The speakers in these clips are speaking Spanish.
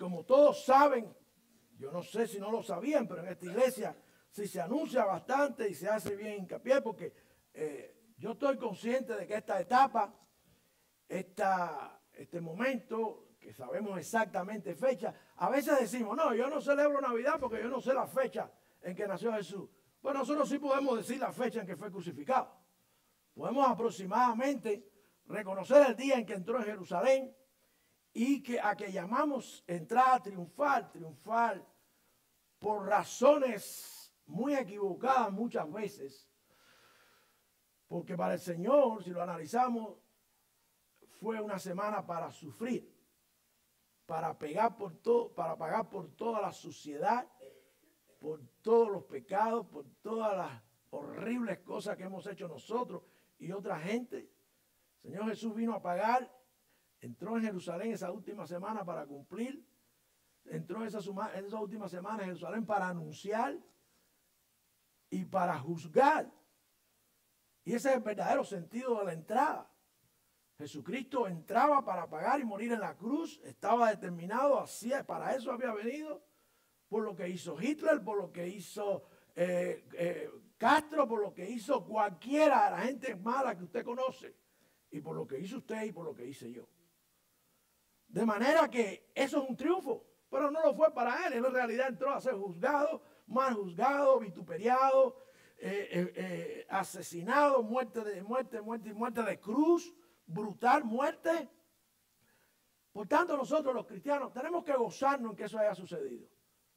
como todos saben, yo no sé si no lo sabían, pero en esta iglesia sí se anuncia bastante y se hace bien hincapié, porque yo estoy consciente de que esta etapa, este momento, que sabemos exactamente fecha, a veces decimos, no, yo no celebro Navidad porque yo no sé la fecha en que nació Jesús. Pues nosotros sí podemos decir la fecha en que fue crucificado. Podemos aproximadamente reconocer el día en que entró en Jerusalén y a que llamamos entrada triunfal, por razones muy equivocadas muchas veces, porque para el Señor, si lo analizamos, fue una semana para sufrir, para pagar por toda la suciedad, por todos los pecados, por todas las horribles cosas que hemos hecho nosotros y otra gente. El Señor Jesús vino a pagar, entró en Jerusalén esa última semana para cumplir, entró en esa última semana en Jerusalén para anunciar y para juzgar. Y ese es el verdadero sentido de la entrada. Jesucristo entraba para pagar y morir en la cruz, estaba determinado, así, para eso había venido, por lo que hizo Hitler, por lo que hizo Castro, por lo que hizo cualquiera de la gente mala que usted conoce, y por lo que hizo usted y por lo que hice yo. De manera que eso es un triunfo, pero no lo fue para él. Él en realidad entró a ser juzgado, mal juzgado, vituperiado, asesinado, muerte de cruz, brutal muerte. Por tanto, nosotros los cristianos tenemos que gozarnos en que eso haya sucedido.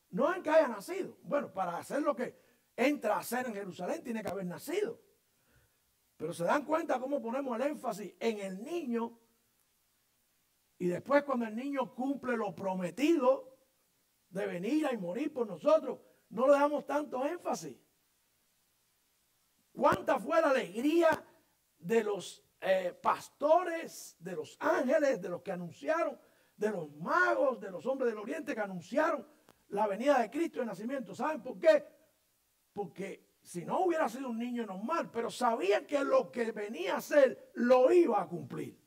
No en que haya nacido. Bueno, para hacer lo que entra a hacer en Jerusalén tiene que haber nacido. Pero se dan cuenta cómo ponemos el énfasis en el niño y después cuando el niño cumple lo prometido de venir y morir por nosotros, no le damos tanto énfasis. ¿Cuánta fue la alegría de los pastores, de los ángeles, de los que anunciaron, de los magos, de los hombres del oriente que anunciaron la venida de Cristo y el nacimiento? ¿Saben por qué? Porque si no hubiera sido un niño normal, pero sabían que lo que venía a ser lo iba a cumplir.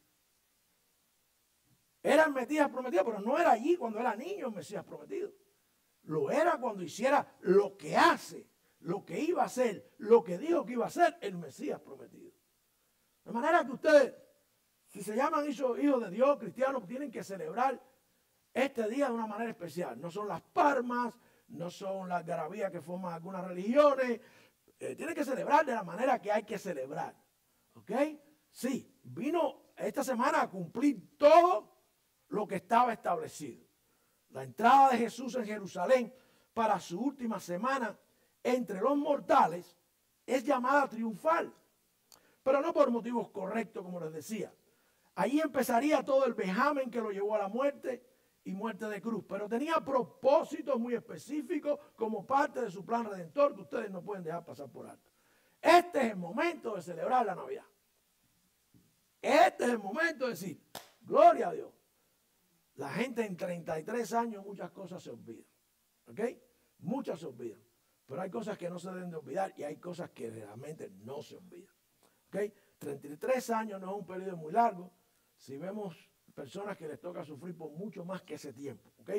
Era el Mesías prometido, pero no era allí cuando era niño el Mesías prometido. Lo era cuando hiciera lo que hace, lo que iba a hacer, lo que dijo que iba a hacer el Mesías prometido. De manera que ustedes, si se llaman hijos de Dios, cristianos, tienen que celebrar este día de una manera especial. No son las palmas, no son las garabías que forman algunas religiones. Tienen que celebrar de la manera que hay que celebrar. ¿Ok? Sí, vino esta semana a cumplir todo lo que estaba establecido. La entrada de Jesús en Jerusalén para su última semana entre los mortales es llamada triunfal, pero no por motivos correctos, como les decía. Allí empezaría todo el vejamen que lo llevó a la muerte y muerte de cruz, pero tenía propósitos muy específicos como parte de su plan redentor que ustedes no pueden dejar pasar por alto. Este es el momento de celebrar la Navidad. Este es el momento de decir, gloria a Dios. La gente en 33 años muchas cosas se olvidan. ¿Ok? Muchas se olvidan. Pero hay cosas que no se deben de olvidar y hay cosas que realmente no se olvidan. ¿Ok? 33 años no es un periodo muy largo. Si vemos personas que les toca sufrir por mucho más que ese tiempo. ¿Ok?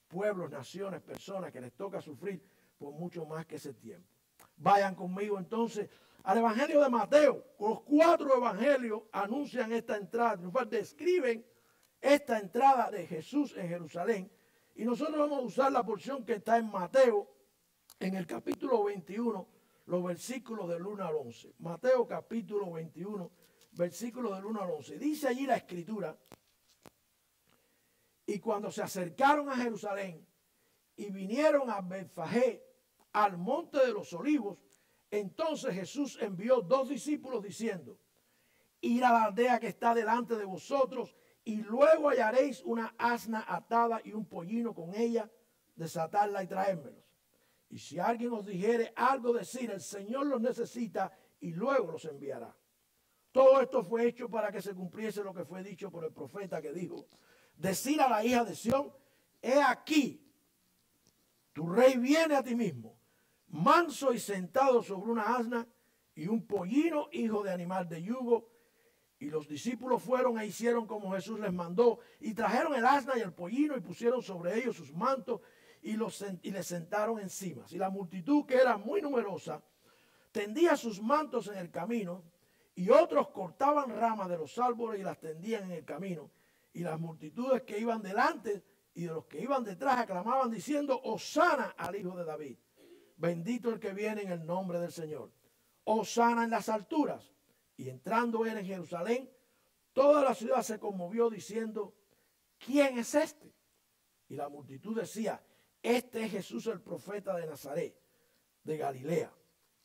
Pueblos, naciones, personas que les toca sufrir por mucho más que ese tiempo. Vayan conmigo entonces al Evangelio de Mateo. Los 4 evangelios anuncian esta entrada triunfal, describen esta entrada de Jesús en Jerusalén. Y nosotros vamos a usar la porción que está en Mateo, en el capítulo 21, los versículos del 1 al 11. Mateo capítulo 21, versículos del 1 al 11. Dice allí la escritura: y cuando se acercaron a Jerusalén y vinieron a Betfagé, al monte de los olivos, entonces Jesús envió 2 discípulos diciendo: id a la aldea que está delante de vosotros, y luego hallaréis una asna atada y un pollino con ella, desatarla y traérmelos. Y si alguien os dijere algo, decir: el Señor los necesita, y luego los enviará. Todo esto fue hecho para que se cumpliese lo que fue dicho por el profeta, que dijo: decir a la hija de Sión, he aquí, tu rey viene a ti mismo, manso y sentado sobre una asna, y un pollino, hijo de animal de yugo. Y los discípulos fueron e hicieron como Jesús les mandó, y trajeron el asna y el pollino y pusieron sobre ellos sus mantos y les sentaron encima. Y la multitud, que era muy numerosa, tendía sus mantos en el camino, y otros cortaban ramas de los árboles y las tendían en el camino. Y las multitudes que iban delante y de los que iban detrás aclamaban diciendo: Hosana al Hijo de David. Bendito el que viene en el nombre del Señor. Hosana en las alturas. Y entrando él en Jerusalén, toda la ciudad se conmovió diciendo: ¿quién es este? Y la multitud decía: este es Jesús el profeta de Nazaret, de Galilea.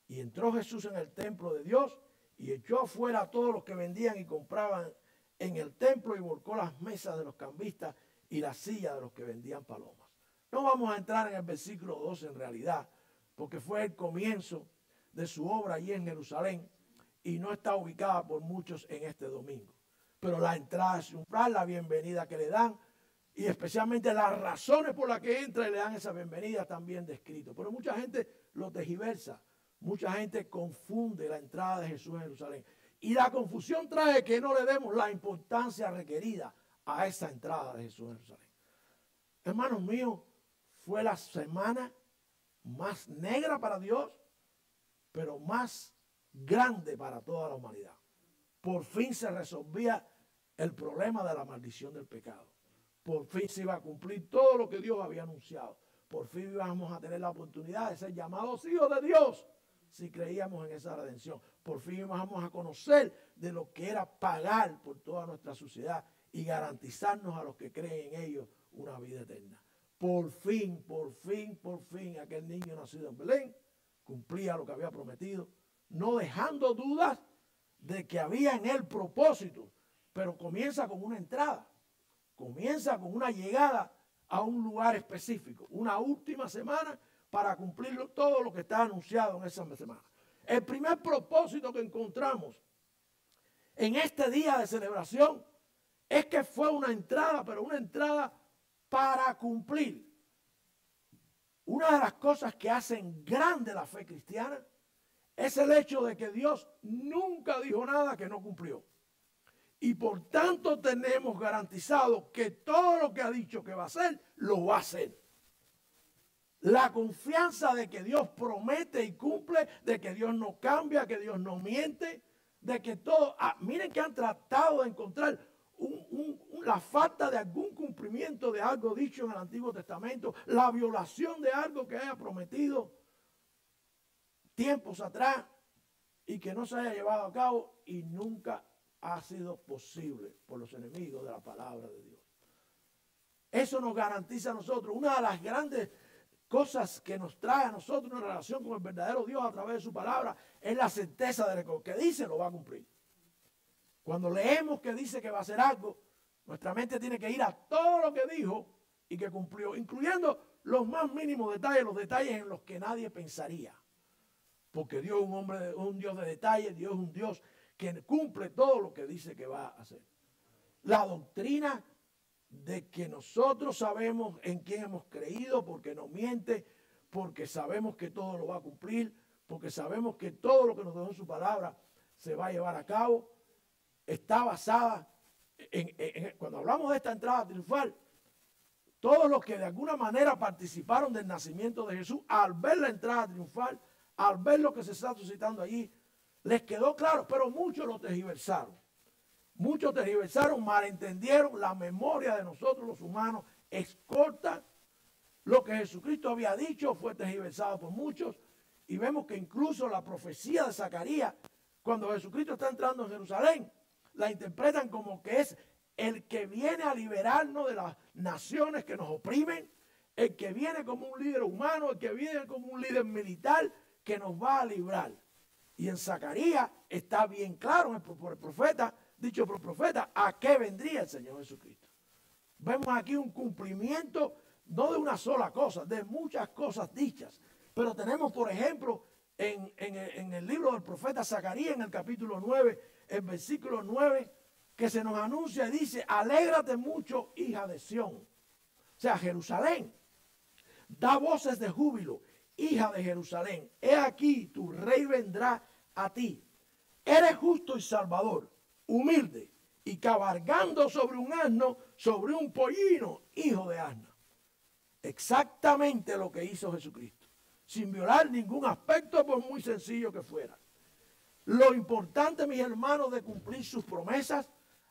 Y entró Jesús en el templo de Dios y echó afuera a todos los que vendían y compraban en el templo y volcó las mesas de los cambistas y las sillas de los que vendían palomas. No vamos a entrar en el versículo 12 en realidad, porque fue el comienzo de su obra allí en Jerusalén y no está ubicada por muchos en este domingo. Pero la entrada es la bienvenida que le dan, y especialmente las razones por las que entra y le dan esa bienvenida también descrito. Pero mucha gente lo tergiversa, mucha gente confunde la entrada de Jesús en Jerusalén. Y la confusión trae que no le demos la importancia requerida a esa entrada de Jesús en Jerusalén. Hermanos míos, fue la semana más negra para Dios, pero más grande para toda la humanidad. Por fin se resolvía el problema de la maldición del pecado. Por fin se iba a cumplir todo lo que Dios había anunciado. Por fin íbamos a tener la oportunidad de ser llamados hijos de Dios si creíamos en esa redención. Por fin íbamos a conocer de lo que era pagar por toda nuestra suciedad y garantizarnos a los que creen en ellos una vida eterna. Por fin, aquel niño nacido en Belén cumplía lo que había prometido, no dejando dudas de que había en él propósito, pero comienza con una entrada, comienza con una llegada a un lugar específico, una última semana para cumplir todo lo que está anunciado en esa semana. El primer propósito que encontramos en este día de celebración es que fue una entrada, pero una entrada para cumplir. Una de las cosas que hacen grande la fe cristiana es el hecho de que Dios nunca dijo nada que no cumplió. Y por tanto tenemos garantizado que todo lo que ha dicho que va a hacer, lo va a hacer. La confianza de que Dios promete y cumple, de que Dios no cambia, que Dios no miente, de que todo... miren que han tratado de encontrar la falta de algún cumplimiento de algo dicho en el Antiguo Testamento, la violación de algo que haya prometido tiempos atrás y que no se haya llevado a cabo, y nunca ha sido posible por los enemigos de la palabra de Dios. Eso nos garantiza a nosotros una de las grandes cosas que nos trae a nosotros una relación con el verdadero Dios a través de su palabra, es la certeza de que lo que dice lo va a cumplir. Cuando leemos que dice que va a hacer algo, nuestra mente tiene que ir a todo lo que dijo y que cumplió, incluyendo los más mínimos detalles, los detalles en los que nadie pensaría. Porque Dios es un Dios de detalles, Dios es un Dios que cumple todo lo que dice que va a hacer. La doctrina de que nosotros sabemos en quién hemos creído, porque no miente, porque sabemos que todo lo va a cumplir, porque sabemos que todo lo que nos dejó en su palabra se va a llevar a cabo, está basada cuando hablamos de esta entrada triunfal, todos los que de alguna manera participaron del nacimiento de Jesús, al ver la entrada triunfal, al ver lo que se está suscitando allí, les quedó claro, pero muchos lo tergiversaron. Muchos tergiversaron, malentendieron. La memoria de nosotros los humanos es corta. Lo que Jesucristo había dicho fue tergiversado por muchos. Y vemos que incluso la profecía de Zacarías, cuando Jesucristo está entrando en Jerusalén, la interpretan como que es el que viene a liberarnos de las naciones que nos oprimen, el que viene como un líder humano, el que viene como un líder militar que nos va a librar. Y en Zacarías está bien claro por el profeta, dicho por el profeta, a qué vendría el Señor Jesucristo. Vemos aquí un cumplimiento no de una sola cosa, de muchas cosas dichas. Pero tenemos, por ejemplo, en el libro del profeta Zacarías, en el capítulo 9, el versículo 9, que se nos anuncia y dice: alégrate mucho, hija de Sión. O sea, Jerusalén, da voces de júbilo, hija de Jerusalén. He aquí, tu rey vendrá a ti. Eres justo y salvador, humilde, y cabalgando sobre un asno, sobre un pollino, hijo de asna. Exactamente lo que hizo Jesucristo, sin violar ningún aspecto, por muy sencillo que fuera. Lo importante, mis hermanos, de cumplir sus promesas,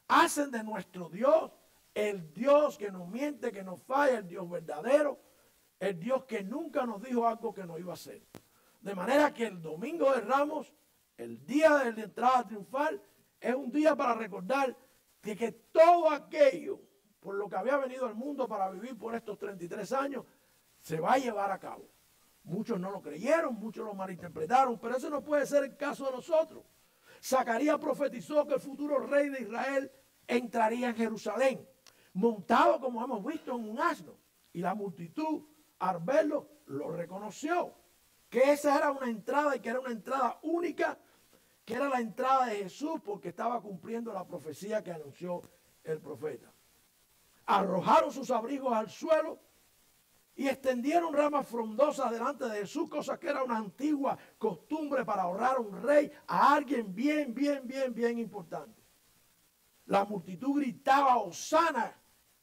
hacen de nuestro Dios el Dios que no miente, que no falla, el Dios verdadero, el Dios que nunca nos dijo algo que no iba a hacer. De manera que el Domingo de Ramos, el día de la entrada triunfal, es un día para recordar que todo aquello por lo que había venido al mundo para vivir por estos 33 años, se va a llevar a cabo. Muchos no lo creyeron, muchos lo malinterpretaron, pero ese no puede ser el caso de nosotros. Zacarías profetizó que el futuro rey de Israel entraría en Jerusalén, montado, como hemos visto, en un asno. Y la multitud, al verlo, lo reconoció. Que esa era una entrada y que era una entrada única, que era la entrada de Jesús, porque estaba cumpliendo la profecía que anunció el profeta. Arrojaron sus abrigos al suelo y extendieron ramas frondosas delante de Jesús, cosa que era una antigua costumbre para honrar a un rey, a alguien bien importante. La multitud gritaba Hosana,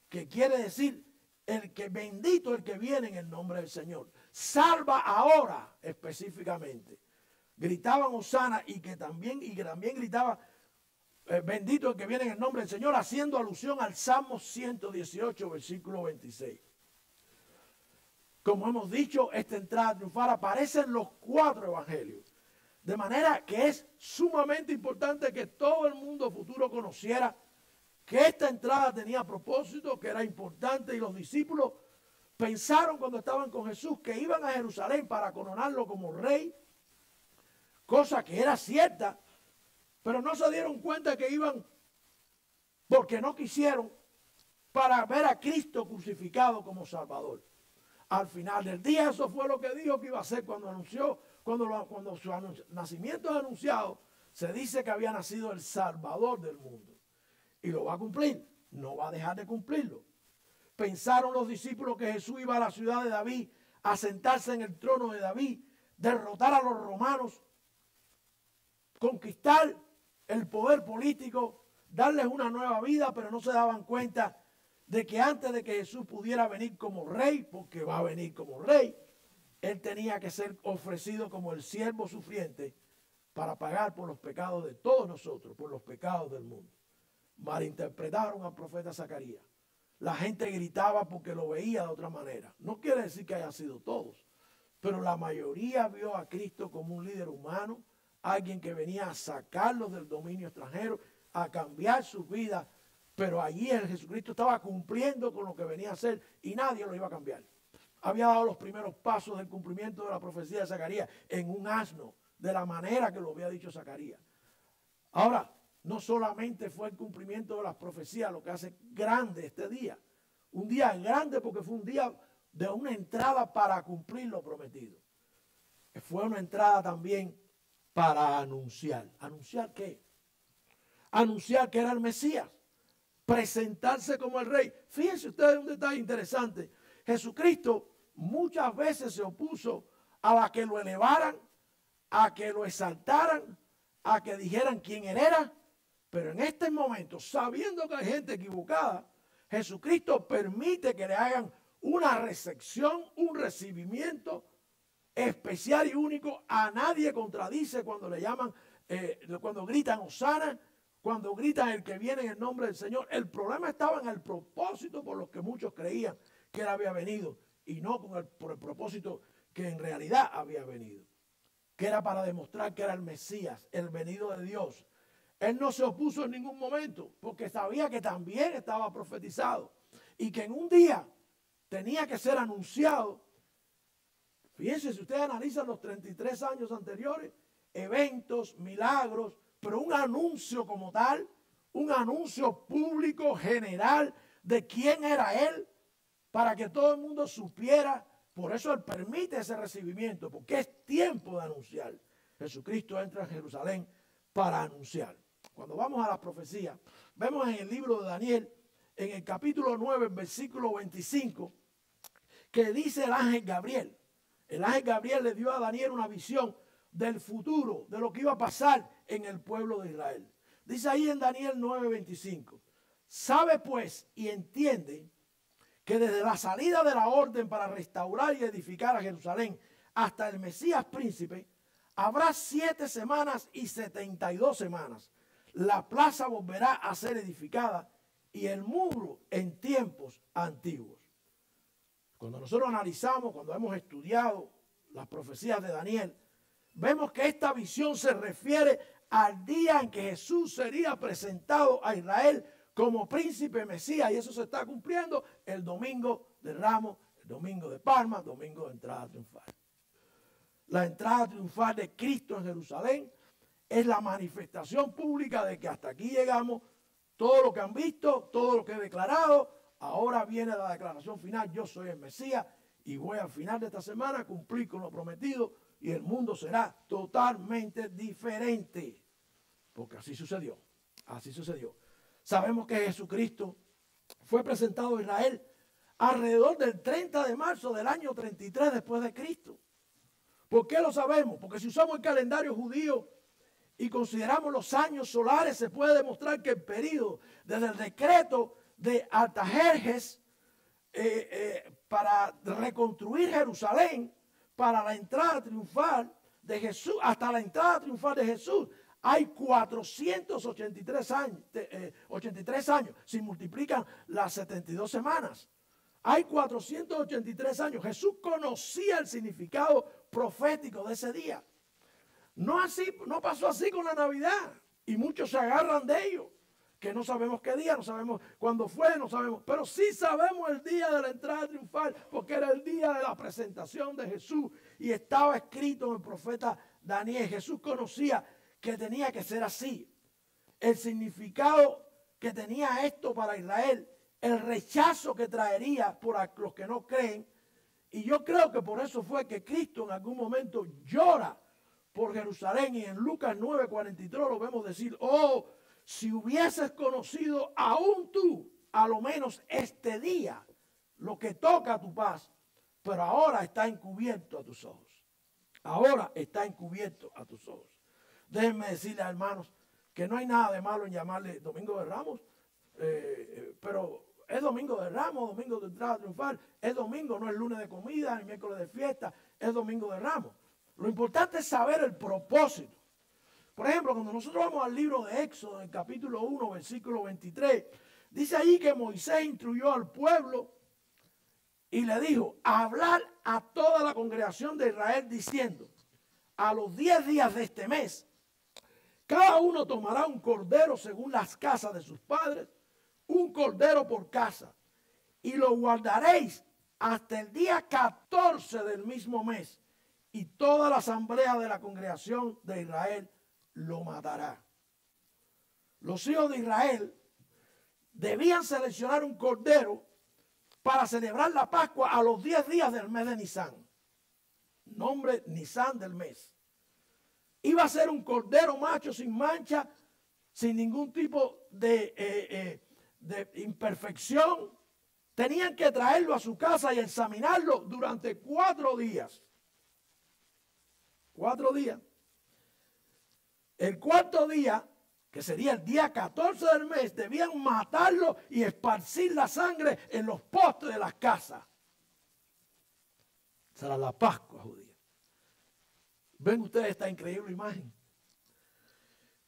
que quiere decir el que bendito el que viene en el nombre del Señor. Salva ahora específicamente. Gritaban Hosana y también gritaba bendito el que viene en el nombre del Señor, haciendo alusión al Salmo 118, versículo 26. Como hemos dicho, esta entrada triunfal aparece en los 4 evangelios. De manera que es sumamente importante que todo el mundo futuro conociera que esta entrada tenía propósito, que era importante, y los discípulos pensaron cuando estaban con Jesús que iban a Jerusalén para coronarlo como rey, cosa que era cierta, pero no se dieron cuenta que iban porque no quisieron para ver a Cristo crucificado como Salvador. Al final del día eso fue lo que dijo que iba a hacer cuando anunció, cuando su nacimiento es anunciado, se dice que había nacido el Salvador del mundo. Y lo va a cumplir, no va a dejar de cumplirlo. Pensaron los discípulos que Jesús iba a la ciudad de David a sentarse en el trono de David, derrotar a los romanos, conquistar el poder político, darles una nueva vida, pero no se daban cuenta de que antes de que Jesús pudiera venir como rey, porque va a venir como rey, él tenía que ser ofrecido como el siervo sufriente para pagar por los pecados de todos nosotros, por los pecados del mundo. Malinterpretaron al profeta Zacarías. La gente gritaba porque lo veía de otra manera. No quiere decir que hayan sido todos, pero la mayoría vio a Cristo como un líder humano, alguien que venía a sacarlos del dominio extranjero, a cambiar sus vidas, pero allí el Jesucristo estaba cumpliendo con lo que venía a hacer y nadie lo iba a cambiar. Había dado los primeros pasos del cumplimiento de la profecía de Zacarías en un asno, de la manera que lo había dicho Zacarías. Ahora, no solamente fue el cumplimiento de las profecías lo que hace grande este día. Un día grande porque fue un día de una entrada para cumplir lo prometido. Fue una entrada también para anunciar. ¿Anunciar qué? Anunciar que era el Mesías. Presentarse como el rey. Fíjense ustedes un detalle interesante. Jesucristo muchas veces se opuso a que lo elevaran, a que lo exaltaran, a que dijeran quién él era. Pero en este momento, sabiendo que hay gente equivocada, Jesucristo permite que le hagan una recepción, un recibimiento especial y único. A nadie contradice cuando le llaman, cuando gritan Hosana, cuando gritan el que viene en el nombre del Señor. El problema estaba en el propósito por los que muchos creían que él había venido y no por el propósito que en realidad había venido, que era para demostrar que era el Mesías, el venido de Dios. Él no se opuso en ningún momento porque sabía que también estaba profetizado y que en un día tenía que ser anunciado. Fíjense, si ustedes analizan los 33 años anteriores, eventos, milagros, pero un anuncio como tal, un anuncio público general de quién era él, para que todo el mundo supiera. Por eso él permite ese recibimiento, porque es tiempo de anunciar. Jesucristo entra en Jerusalén para anunciar. Cuando vamos a las profecías, vemos en el libro de Daniel, en el capítulo 9, versículo 25, que dice el ángel Gabriel. El ángel Gabriel le dio a Daniel una visión del futuro, de lo que iba a pasar en el pueblo de Israel. Dice ahí en Daniel 9:25. Sabe pues y entiende que desde la salida de la orden para restaurar y edificar a Jerusalén hasta el Mesías príncipe, habrá 7 semanas y 72 semanas. La plaza volverá a ser edificada y el muro en tiempos antiguos. Cuando nosotros analizamos, cuando hemos estudiado las profecías de Daniel, vemos que esta visión se refiere al día en que Jesús sería presentado a Israel como príncipe Mesías, y eso se está cumpliendo el domingo de Ramos, el domingo de Palmas, domingo de entrada triunfal. La entrada triunfal de Cristo en Jerusalén es la manifestación pública de que hasta aquí llegamos. Todo lo que han visto, todo lo que he declarado, ahora viene la declaración final: yo soy el Mesías y voy al final de esta semana a cumplir con lo prometido y el mundo será totalmente diferente. Porque así sucedió, así sucedió. Sabemos que Jesucristo fue presentado a Israel alrededor del 30 de marzo del año 33 después de Cristo. ¿Por qué lo sabemos? Porque si usamos el calendario judío y consideramos los años solares, se puede demostrar que el periodo desde el decreto de Artajerjes para reconstruir Jerusalén, para la entrada triunfal de Jesús, hasta la entrada triunfal de Jesús, hay 483 años, 83 años, si multiplican las 72 semanas. Hay 483 años. Jesús conocía el significado profético de ese día. No pasó así con la Navidad. Y muchos se agarran de ello. Que no sabemos qué día, no sabemos cuándo fue, no sabemos. Pero sí sabemos el día de la entrada triunfal, porque era el día de la presentación de Jesús. Y estaba escrito en el profeta Daniel. Jesús conocía que tenía que ser así. El significado que tenía esto para Israel, el rechazo que traería por los que no creen. Y yo creo que por eso fue que Cristo en algún momento llora por Jerusalén. Y en Lucas 9:43 lo vemos decir: oh, si hubieses conocido aún tú, a lo menos este día, lo que toca a tu paz, pero ahora está encubierto a tus ojos. Ahora está encubierto a tus ojos. Déjenme decirle, hermanos, que no hay nada de malo en llamarle Domingo de Ramos, pero es Domingo de Ramos, Domingo de entrada triunfal, es domingo, no es lunes de comida, ni miércoles de fiesta, es Domingo de Ramos. Lo importante es saber el propósito. Por ejemplo, cuando nosotros vamos al libro de Éxodo, en el capítulo 1, versículo 23, dice ahí que Moisés instruyó al pueblo y le dijo: hablar a toda la congregación de Israel diciendo: a los 10 días de este mes, cada uno tomará un cordero según las casas de sus padres, un cordero por casa, y lo guardaréis hasta el día 14 del mismo mes, y toda la asamblea de la congregación de Israel lo matará. Los hijos de Israel debían seleccionar un cordero para celebrar la Pascua a los 10 días del mes de Nisán. Nombre Nisán del mes. Iba a ser un cordero macho sin mancha, sin ningún tipo de imperfección. Tenían que traerlo a su casa y examinarlo durante 4 días. 4 días. El cuarto día, que sería el día 14 del mes, debían matarlo y esparcir la sangre en los postes de las casas. Será la Pascua judía. ¿Ven ustedes esta increíble imagen?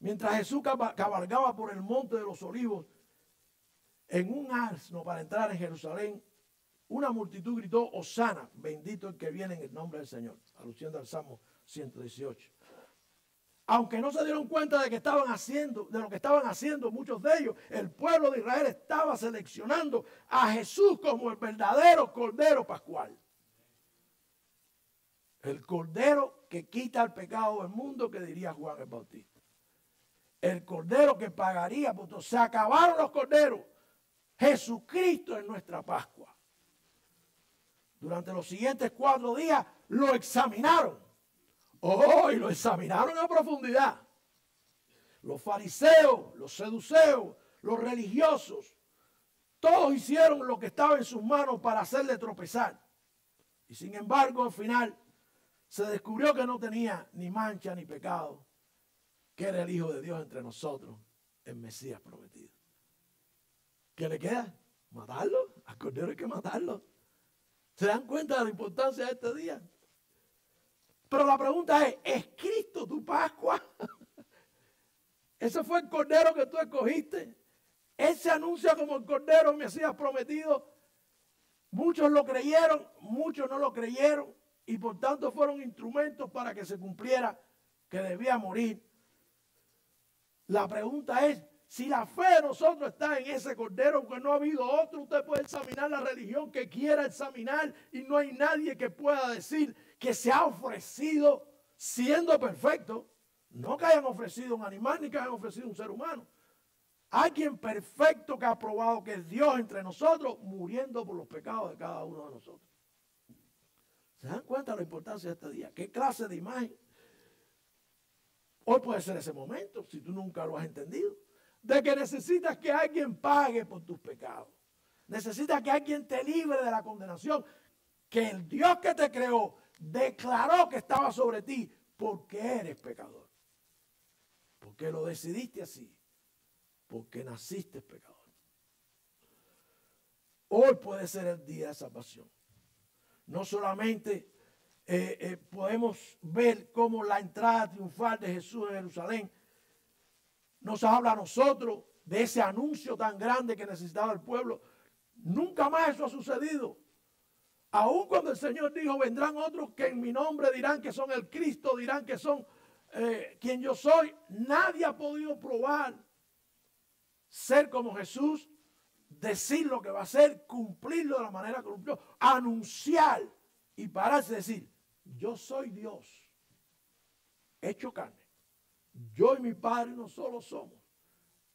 Mientras Jesús cabalgaba por el monte de los olivos en un asno para entrar en Jerusalén, una multitud gritó: Hosana, bendito el que viene en el nombre del Señor, alusión al Salmo 118. Aunque no se dieron cuenta de lo que estaban haciendo muchos de ellos, el pueblo de Israel estaba seleccionando a Jesús como el verdadero Cordero Pascual. El Cordero que quita el pecado del mundo, que diría Juan el Bautista. El Cordero que pagaría por todo. Se acabaron los corderos. Jesucristo es nuestra Pascua. Durante los siguientes 4 días lo examinaron. Oh, y lo examinaron a profundidad. Los fariseos, los seduceos, los religiosos, todos hicieron lo que estaba en sus manos para hacerle tropezar. Y sin embargo, al final se descubrió que no tenía ni mancha ni pecado, que era el Hijo de Dios entre nosotros el Mesías prometido. ¿Qué le queda? Matarlo. Al Cordero hay que matarlo. ¿Se dan cuenta de la importancia de este día? Pero la pregunta ¿es Cristo tu Pascua? Ese fue el Cordero que tú escogiste. Él se anuncia como el Cordero Mesías prometido. Muchos lo creyeron, muchos no lo creyeron. Y por tanto fueron instrumentos para que se cumpliera que debía morir. La pregunta es, si la fe de nosotros está en ese Cordero, que no ha habido otro, usted puede examinar la religión que quiera examinar y no hay nadie que pueda decir que se ha ofrecido siendo perfecto. No que hayan ofrecido un animal ni que hayan ofrecido un ser humano. Alguien perfecto que ha probado que es Dios entre nosotros, muriendo por los pecados de cada uno de nosotros. ¿Se dan cuenta de la importancia de este día? ¿Qué clase de imagen? Hoy puede ser ese momento, si tú nunca lo has entendido, de que necesitas que alguien pague por tus pecados. Necesitas que alguien te libre de la condenación. Que el Dios que te creó declaró que estaba sobre ti porque eres pecador. Porque lo decidiste así. Porque naciste pecador. Hoy puede ser el día de salvación. No solamente podemos ver cómo la entrada triunfal de Jesús en Jerusalén nos habla a nosotros de ese anuncio tan grande que necesitaba el pueblo. Nunca más eso ha sucedido. Aun cuando el Señor dijo, vendrán otros que en mi nombre dirán que son el Cristo, dirán que son quien yo soy. Nadie ha podido probar ser como Jesús, decir lo que va a hacer, cumplirlo de la manera que cumplió, anunciar y pararse y decir, yo soy Dios, hecho carne. Yo y mi Padre no solo somos,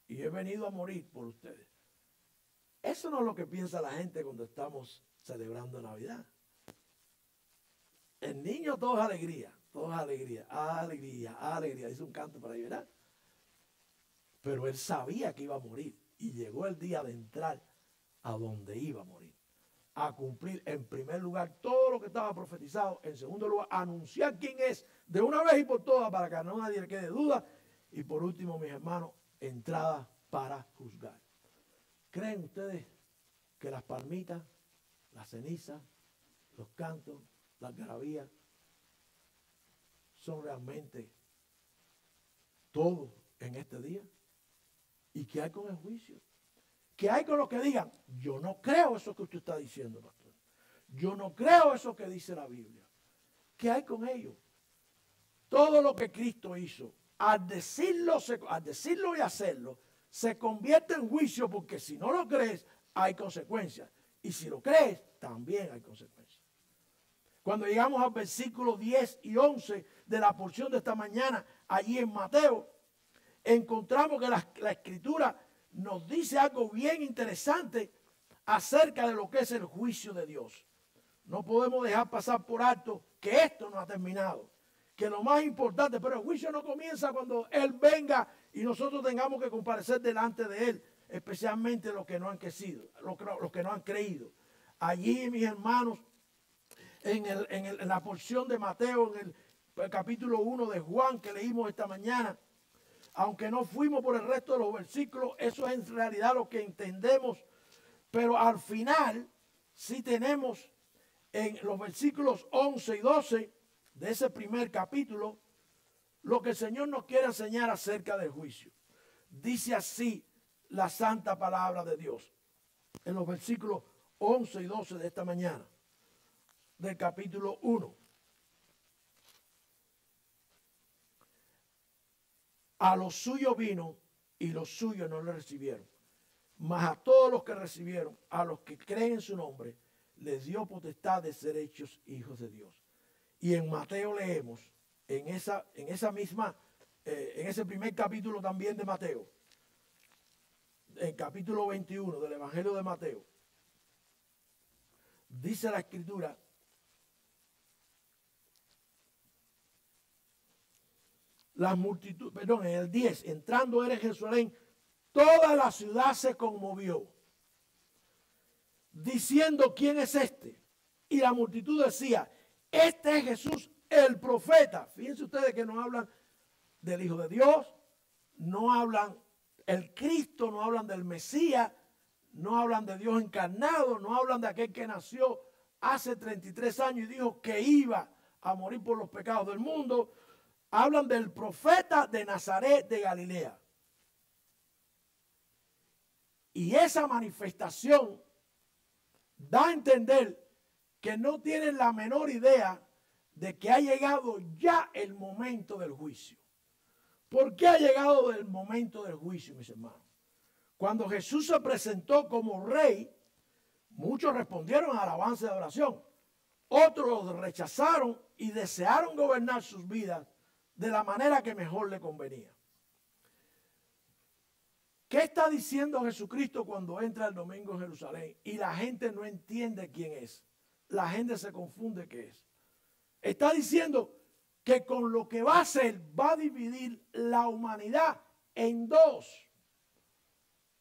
y he venido a morir por ustedes. Eso no es lo que piensa la gente cuando estamos celebrando Navidad. El niño todo es alegría, alegría, alegría. Dice un canto para llorar. Pero él sabía que iba a morir y llegó el día de entrar a donde iba a morir. A cumplir en primer lugar todo lo que estaba profetizado. En segundo lugar, anunciar quién es de una vez y por todas para que no nadie le quede duda. Y por último, mis hermanos, entrada para juzgar. ¿Creen ustedes que las palmitas, las cenizas, los cantos, las algarabías son realmente todo en este día? ¿Y qué hay con el juicio? ¿Qué hay con los que digan, yo no creo eso que usted está diciendo, pastor? Yo no creo eso que dice la Biblia. ¿Qué hay con ellos? Todo lo que Cristo hizo, al decirlo y hacerlo, se convierte en juicio, porque si no lo crees, hay consecuencias. Y si lo crees, también hay consecuencias. Cuando llegamos al versículo 10 y 11 de la porción de esta mañana, allí en Mateo, encontramos que la Escritura nos dice algo bien interesante acerca de lo que es el juicio de Dios. No podemos dejar pasar por alto que esto no ha terminado. Que lo más importante, pero el juicio no comienza cuando Él venga y nosotros tengamos que comparecer delante de Él, especialmente los que no han crecido, los que no han creído. Allí, mis hermanos, en la porción de Mateo, en el capítulo 1 de Juan que leímos esta mañana, aunque no fuimos por el resto de los versículos, eso es en realidad lo que entendemos, pero al final sí tenemos en los versículos 11 y 12 de ese primer capítulo lo que el Señor nos quiere enseñar acerca del juicio. Dice así la santa palabra de Dios en los versículos 11 y 12 de esta mañana del capítulo 1. A los suyos vino y los suyos no le recibieron. Mas a todos los que recibieron, a los que creen en su nombre, les dio potestad de ser hechos hijos de Dios. Y en Mateo leemos, en ese primer capítulo también de Mateo, en capítulo 21 del Evangelio de Mateo, dice la Escritura, las multitudes, perdón, en el 10, entrando él en Jerusalén, toda la ciudad se conmovió, diciendo, ¿quién es este? Y la multitud decía, este es Jesús, el profeta. Fíjense ustedes que no hablan del Hijo de Dios, no hablan el Cristo, no hablan del Mesías, no hablan de Dios encarnado, no hablan de aquel que nació hace 33 años y dijo que iba a morir por los pecados del mundo. Hablan del profeta de Nazaret de Galilea. Y esa manifestación da a entender que no tienen la menor idea de que ha llegado ya el momento del juicio. ¿Por qué ha llegado el momento del juicio, mis hermanos? Cuando Jesús se presentó como rey, muchos respondieron a alabanza y adoración. Otros lo rechazaron y desearon gobernar sus vidas de la manera que mejor le convenía. ¿Qué está diciendo Jesucristo cuando entra el domingo en Jerusalén y la gente no entiende quién es? La gente se confunde qué es. Está diciendo que con lo que va a hacer va a dividir la humanidad en dos.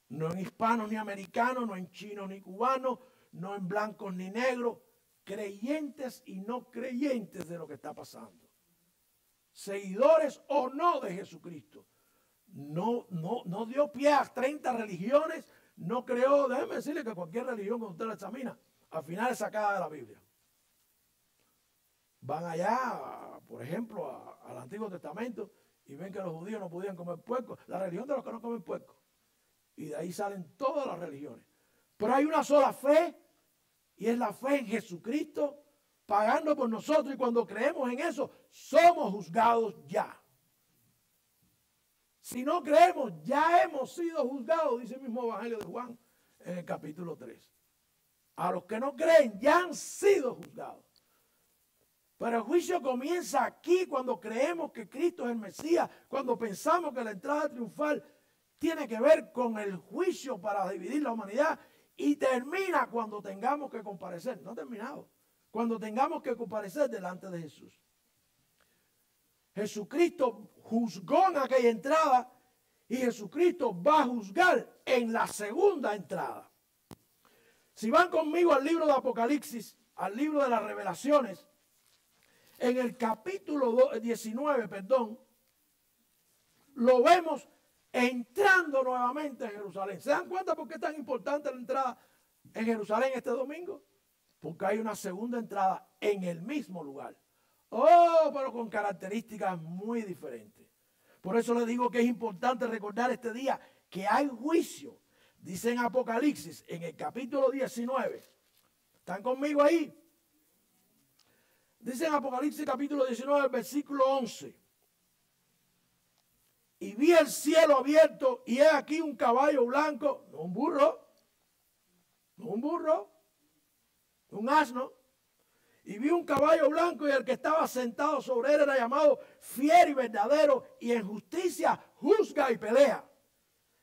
No en hispanos ni americanos, no en chinos ni cubanos, no en blancos ni negros, creyentes y no creyentes de lo que está pasando. Seguidores o no de Jesucristo. No dio pie a 30 religiones, no creó, déjeme decirle que cualquier religión cuando usted la examina, al final es sacada de la Biblia. Van allá, por ejemplo, al Antiguo Testamento y ven que los judíos no podían comer puerco, la religión de los que no comen puerco. Y de ahí salen todas las religiones. Pero hay una sola fe y es la fe en Jesucristo pagando por nosotros, y cuando creemos en eso somos juzgados ya. Si no creemos, ya hemos sido juzgados, dice el mismo Evangelio de Juan en el capítulo 3. A los que no creen ya han sido juzgados. Pero el juicio comienza aquí cuando creemos que Cristo es el Mesías, cuando pensamos que la entrada triunfal tiene que ver con el juicio para dividir la humanidad, y termina cuando tengamos que comparecer. No ha terminado. Cuando tengamos que comparecer delante de Jesús. Jesucristo juzgó en aquella entrada y Jesucristo va a juzgar en la segunda entrada. Si van conmigo al libro de Apocalipsis, al libro de las Revelaciones, en el capítulo 19, lo vemos entrando nuevamente en Jerusalén. ¿Se dan cuenta por qué es tan importante la entrada en Jerusalén este domingo? Porque hay una segunda entrada en el mismo lugar. Oh, pero con características muy diferentes. Por eso les digo que es importante recordar este día que hay juicio. Dice en Apocalipsis, en el capítulo 19. ¿Están conmigo ahí? Dice en Apocalipsis capítulo 19, versículo 11. Y vi el cielo abierto y he aquí un caballo blanco, no un burro, un asno. Y vi un caballo blanco y el que estaba sentado sobre él era llamado fiel y verdadero, y en justicia juzga y pelea.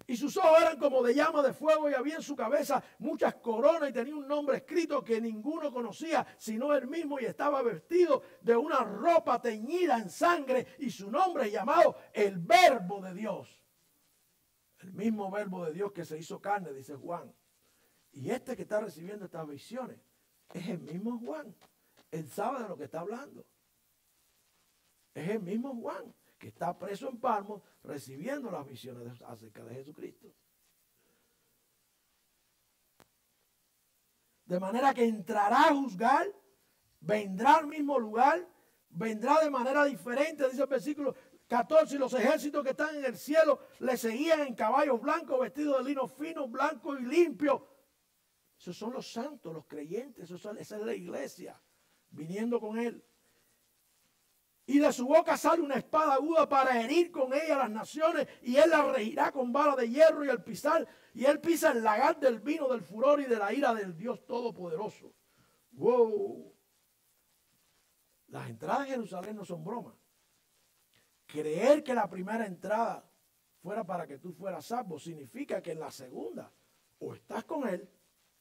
Y sus ojos eran como de llama de fuego y había en su cabeza muchas coronas y tenía un nombre escrito que ninguno conocía sino él mismo, y estaba vestido de una ropa teñida en sangre y su nombre es llamado el Verbo de Dios. El mismo Verbo de Dios que se hizo carne, dice Juan. Y este que está recibiendo estas visiones es el mismo Juan. Él sabe de lo que está hablando. Es el mismo Juan que está preso en Patmos recibiendo las visiones acerca de Jesucristo. De manera que entrará a juzgar, vendrá al mismo lugar, vendrá de manera diferente, dice el versículo 14, y los ejércitos que están en el cielo le seguían en caballos blancos, vestidos de lino fino, blanco y limpio. Esos son los santos, los creyentes, esa es la iglesia, viniendo con él. Y de su boca sale una espada aguda para herir con ella a las naciones, y él la regirá con vara de hierro, y él pisa el lagar del vino del furor y de la ira del Dios Todopoderoso. ¡Wow! Las entradas en Jerusalén no son bromas. Creer que la primera entrada fuera para que tú fueras salvo significa que en la segunda o estás con él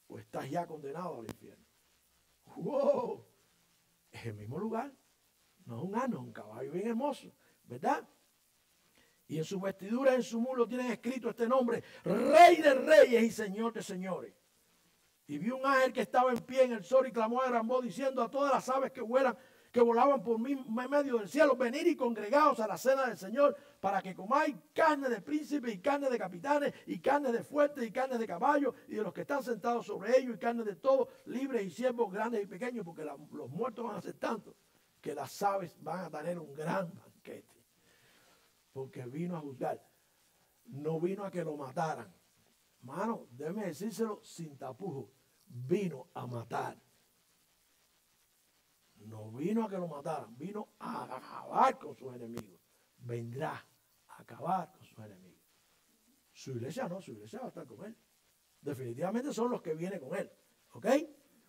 o estás ya condenado al infierno. ¡Wow! Es el mismo lugar. No es un asno, es un caballo bien hermoso, ¿verdad? Y en su vestidura, en su muslo tienen escrito este nombre: Rey de Reyes y Señor de Señores. Y vi un ángel que estaba en pie en el sol y clamó a gran voz diciendo a todas las aves que vuelan que volaban por medio del cielo, venid y congregaos a la cena del Señor, para que comáis carne de príncipes y carne de capitanes y carne de fuertes y carne de caballos y de los que están sentados sobre ellos y carne de todos, libres y siervos, grandes y pequeños, porque los muertos van a ser tantos que las aves van a tener un gran banquete. Porque vino a juzgar, no vino a que lo mataran. Mano, déjeme decírselo sin tapujos, vino a matar. No vino a que lo mataran, vino a acabar con sus enemigos. Vendrá a acabar con sus enemigos. Su iglesia no, su iglesia va a estar con él. Definitivamente son los que vienen con él. ¿Ok?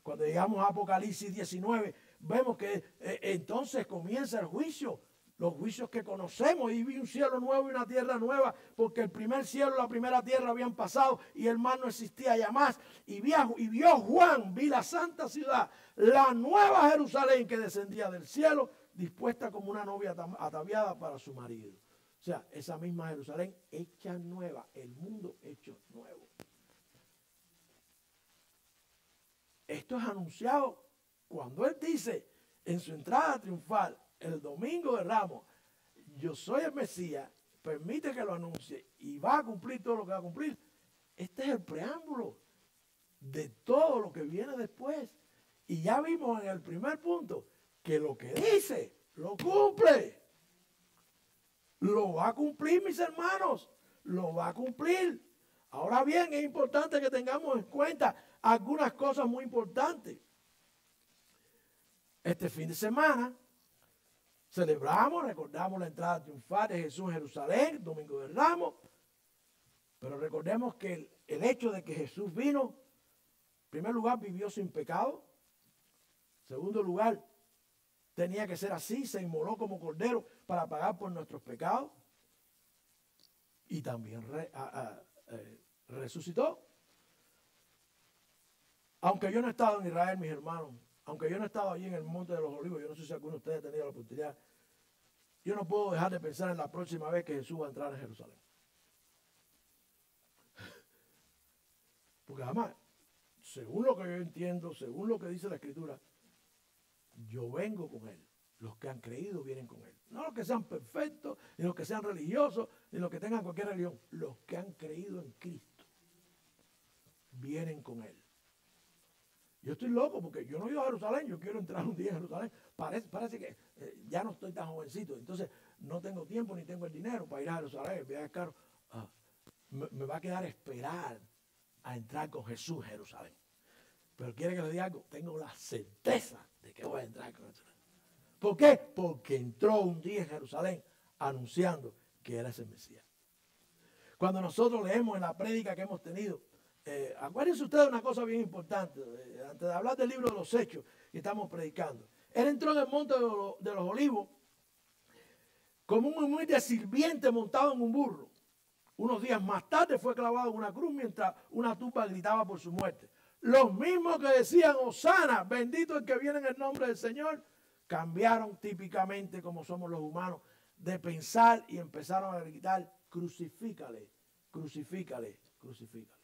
Cuando llegamos a Apocalipsis 19, vemos que entonces comienza el juicio. Los juicios que conocemos, y vi un cielo nuevo y una tierra nueva, porque el primer cielo y la primera tierra habían pasado y el mar no existía ya más. Y vio Juan, vi la santa ciudad, la nueva Jerusalén que descendía del cielo, dispuesta como una novia ataviada para su marido. O sea, esa misma Jerusalén hecha nueva, el mundo hecho nuevo. Esto es anunciado cuando él dice en su entrada triunfal, el domingo de Ramos, yo soy el Mesías, permite que lo anuncie y va a cumplir todo lo que va a cumplir. Este es el preámbulo de todo lo que viene después. Y ya vimos en el primer punto que lo que dice, lo cumple. Lo va a cumplir, mis hermanos, lo va a cumplir. Ahora bien, es importante que tengamos en cuenta algunas cosas muy importantes. Este fin de semana celebramos, recordamos la entrada triunfal de Jesús en Jerusalén, Domingo de Ramos, pero recordemos que el hecho de que Jesús vino, en primer lugar, vivió sin pecado, en segundo lugar, tenía que ser así, se inmoló como cordero para pagar por nuestros pecados y también resucitó. Aunque yo no he estado en Israel, mis hermanos, aunque yo no he estado allí en el Monte de los Olivos, yo no sé si alguno de ustedes ha tenido la oportunidad, yo no puedo dejar de pensar en la próxima vez que Jesús va a entrar en Jerusalén. Porque además, según lo que yo entiendo, según lo que dice la Escritura, yo vengo con Él. Los que han creído vienen con Él. No los que sean perfectos, ni los que sean religiosos, ni los que tengan cualquier religión. Los que han creído en Cristo vienen con Él. Yo estoy loco porque yo no he ido a Jerusalén, yo quiero entrar un día en Jerusalén. Parece que ya no estoy tan jovencito, entonces no tengo tiempo ni tengo el dinero para ir a Jerusalén. El viaje es caro. Me va a quedar esperar a entrar con Jesús en Jerusalén. Pero quiere que le diga algo, tengo la certeza de que voy a entrar con Jerusalén. ¿Por qué? Porque entró un día en Jerusalén anunciando que era ese Mesías. Cuando nosotros leemos en la prédica que hemos tenido, acuérdense ustedes de una cosa bien importante, antes de hablar del libro de los Hechos que estamos predicando. Él entró en el monte de los Olivos como un humilde sirviente montado en un burro. Unos días más tarde fue clavado en una cruz mientras una tumba gritaba por su muerte. Los mismos que decían, Hosana, bendito el que viene en el nombre del Señor, cambiaron típicamente, como somos los humanos, de pensar y empezaron a gritar, crucifícale, crucifícale, crucifícale.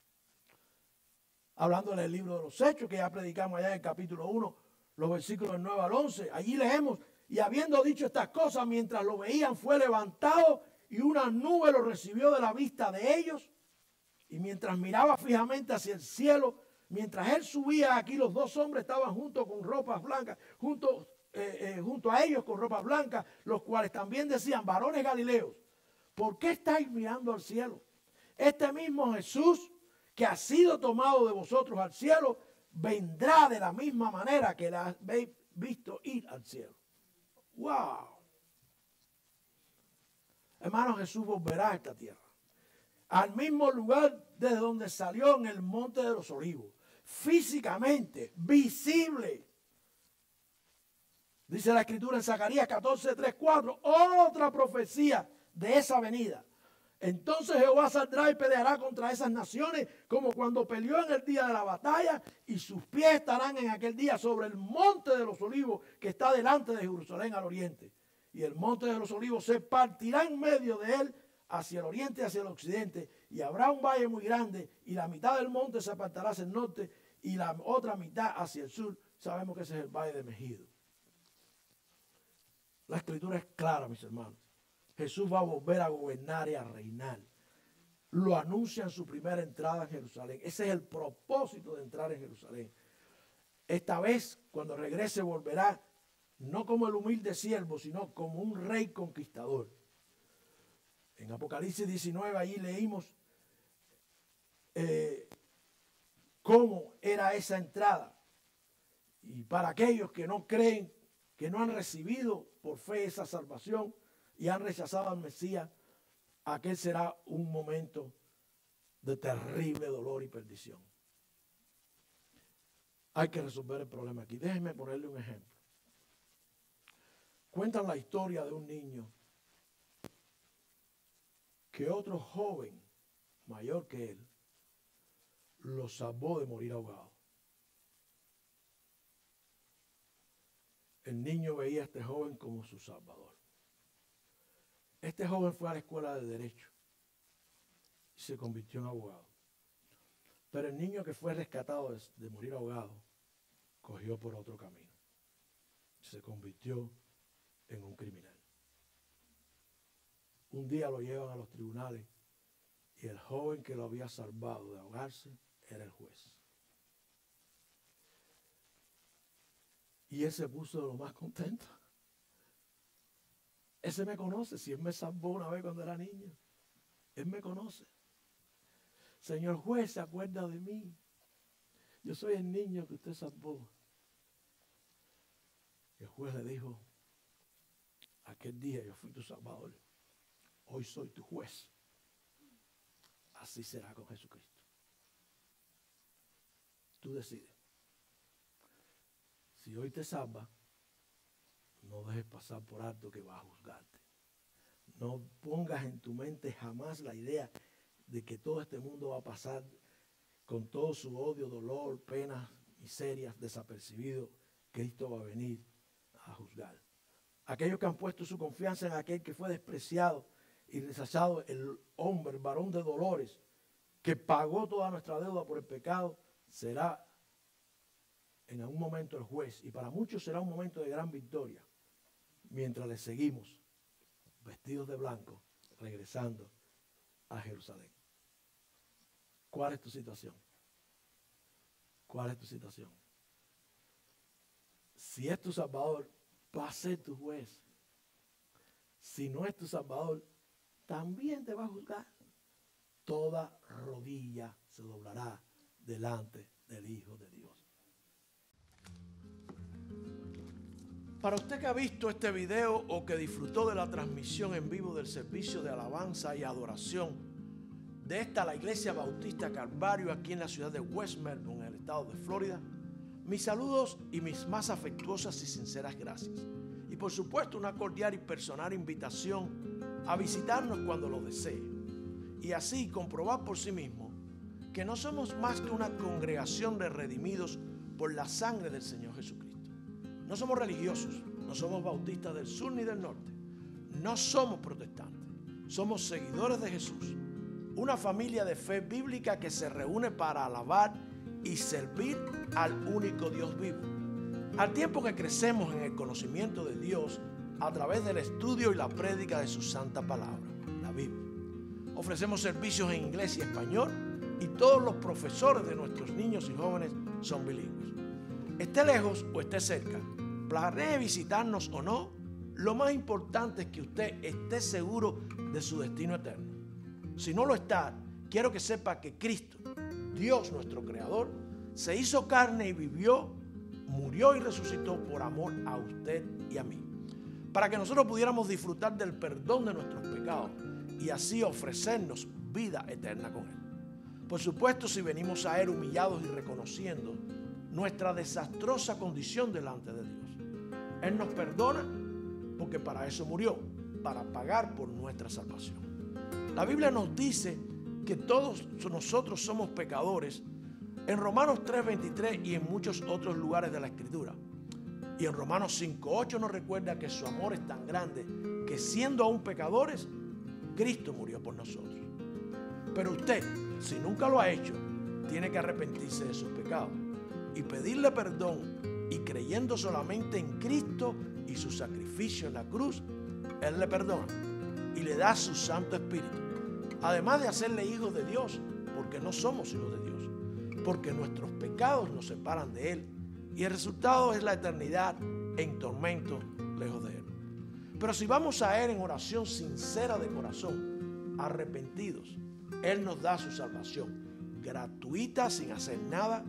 Hablando del libro de los Hechos, que ya predicamos allá en el capítulo 1, los versículos del 9 al 11, allí leemos, y habiendo dicho estas cosas, mientras lo veían, fue levantado y una nube lo recibió de la vista de ellos, y mientras miraba fijamente hacia el cielo, mientras él subía, aquí los dos hombres estaban junto con ropas blancas, junto a ellos con ropas blancas, los cuales también decían, varones galileos, ¿por qué estáis mirando al cielo? Este mismo Jesús que ha sido tomado de vosotros al cielo, vendrá de la misma manera que la habéis visto ir al cielo. ¡Wow! Hermano, Jesús volverá a esta tierra, al mismo lugar desde donde salió en el Monte de los Olivos, físicamente, visible. Dice la Escritura en Zacarías 14, 3, 4, otra profecía de esa venida. Entonces Jehová saldrá y peleará contra esas naciones como cuando peleó en el día de la batalla, y sus pies estarán en aquel día sobre el monte de los olivos que está delante de Jerusalén al oriente. Y el monte de los olivos se partirá en medio de él hacia el oriente y hacia el occidente, y habrá un valle muy grande, y la mitad del monte se apartará hacia el norte y la otra mitad hacia el sur. Sabemos que ese es el valle de Megido. La escritura es clara, mis hermanos. Jesús va a volver a gobernar y a reinar. Lo anuncia en su primera entrada en Jerusalén. Ese es el propósito de entrar en Jerusalén. Esta vez, cuando regrese, volverá no como el humilde siervo, sino como un rey conquistador. En Apocalipsis 19, allí leímos cómo era esa entrada. Y para aquellos que no creen, que no han recibido por fe esa salvación y han rechazado al Mesías, aquel será un momento de terrible dolor y perdición. Hay que resolver el problema aquí. Déjenme ponerle un ejemplo. Cuentan la historia de un niño que otro joven mayor que él lo salvó de morir ahogado. El niño veía a este joven como su salvador. Este joven fue a la escuela de Derecho y se convirtió en abogado. Pero el niño que fue rescatado de morir ahogado cogió por otro camino. Se convirtió en un criminal. Un día lo llevan a los tribunales y el joven que lo había salvado de ahogarse era el juez. Y él se puso de lo más contento. Ese me conoce, si él me salvó una vez cuando era niño. Él me conoce. Señor juez, ¿se acuerda de mí? Yo soy el niño que usted salvó. Y el juez le dijo, aquel día yo fui tu salvador. Hoy soy tu juez. Así será con Jesucristo. Tú decides. Si hoy te salva, no dejes pasar por alto que va a juzgarte. No pongas en tu mente jamás la idea de que todo este mundo va a pasar con todo su odio, dolor, penas, miserias, desapercibido. Cristo va a venir a juzgar. Aquellos que han puesto su confianza en aquel que fue despreciado y rechazado, el hombre, el varón de dolores, que pagó toda nuestra deuda por el pecado, será en algún momento el juez. Y para muchos será un momento de gran victoria, mientras le seguimos, vestidos de blanco, regresando a Jerusalén. ¿Cuál es tu situación? ¿Cuál es tu situación? Si es tu Salvador, va a ser tu juez. Si no es tu Salvador, también te va a juzgar. Toda rodilla se doblará delante del Hijo de Dios. Para usted que ha visto este video o que disfrutó de la transmisión en vivo del servicio de alabanza y adoración de la Iglesia Bautista Calvario aquí en la ciudad de West Melbourne, en el estado de Florida, mis saludos y mis más afectuosas y sinceras gracias. Y por supuesto una cordial y personal invitación a visitarnos cuando lo desee. Y así comprobar por sí mismo que no somos más que una congregación de redimidos por la sangre del Señor Jesucristo. No somos religiosos, no somos bautistas del sur ni del norte, no somos protestantes, somos seguidores de Jesús, una familia de fe bíblica que se reúne para alabar y servir al único Dios vivo. Al tiempo que crecemos en el conocimiento de Dios a través del estudio y la prédica de su santa palabra, la Biblia. Ofrecemos servicios en inglés y español y todos los profesores de nuestros niños y jóvenes son bilingües. Esté lejos o esté cerca, planee visitarnos o no, lo más importante es que usted esté seguro de su destino eterno. Si no lo está, quiero que sepa que Cristo, Dios nuestro Creador, se hizo carne y vivió, murió y resucitó por amor a usted y a mí, para que nosotros pudiéramos disfrutar del perdón de nuestros pecados y así ofrecernos vida eterna con Él. Por supuesto, si venimos a Él humillados y reconociendo nuestra desastrosa condición delante de Dios, Él nos perdona porque para eso murió, para pagar por nuestra salvación. La Biblia nos dice que todos nosotros somos pecadores en Romanos 3:23 y en muchos otros lugares de la Escritura. Y en Romanos 5:8 nos recuerda que su amor es tan grande que siendo aún pecadores, Cristo murió por nosotros. Pero usted, si nunca lo ha hecho, tiene que arrepentirse de sus pecados y pedirle perdón, y creyendo solamente en Cristo y su sacrificio en la cruz, Él le perdona y le da su Santo Espíritu. Además de hacerle hijos de Dios, porque no somos hijos de Dios, porque nuestros pecados nos separan de Él y el resultado es la eternidad en tormento lejos de Él. Pero si vamos a Él en oración sincera de corazón, arrepentidos, Él nos da su salvación gratuita, sin hacer nada,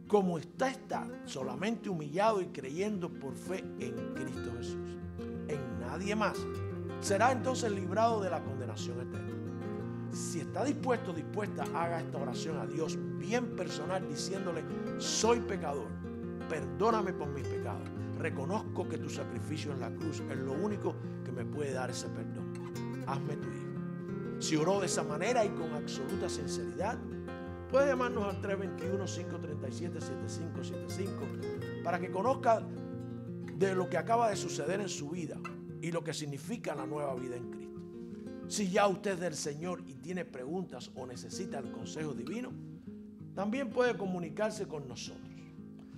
como está, solamente humillado y creyendo por fe en Cristo Jesús, en nadie más. Será entonces librado de la condenación eterna. Si está dispuesto, dispuesta, haga esta oración a Dios bien personal, diciéndole: soy pecador, perdóname por mis pecados, reconozco que tu sacrificio en la cruz es lo único que me puede dar ese perdón. Hazme tu hijo. Si oró de esa manera y con absoluta sinceridad, puede llamarnos al 321-537-7575 para que conozca de lo que acaba de suceder en su vida y lo que significa la nueva vida en Cristo. Si ya usted es del Señor y tiene preguntas o necesita el consejo divino, también puede comunicarse con nosotros.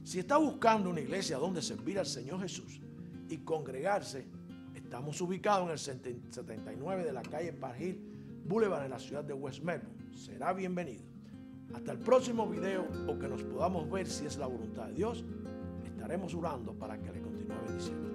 Si está buscando una iglesia donde servir al Señor Jesús y congregarse, estamos ubicados en el 79 de la calle Park Hill Boulevard en la ciudad de West Melbourne. Será bienvenido. Hasta el próximo video, o que nos podamos ver si es la voluntad de Dios, estaremos orando para que le continúe bendiciendo.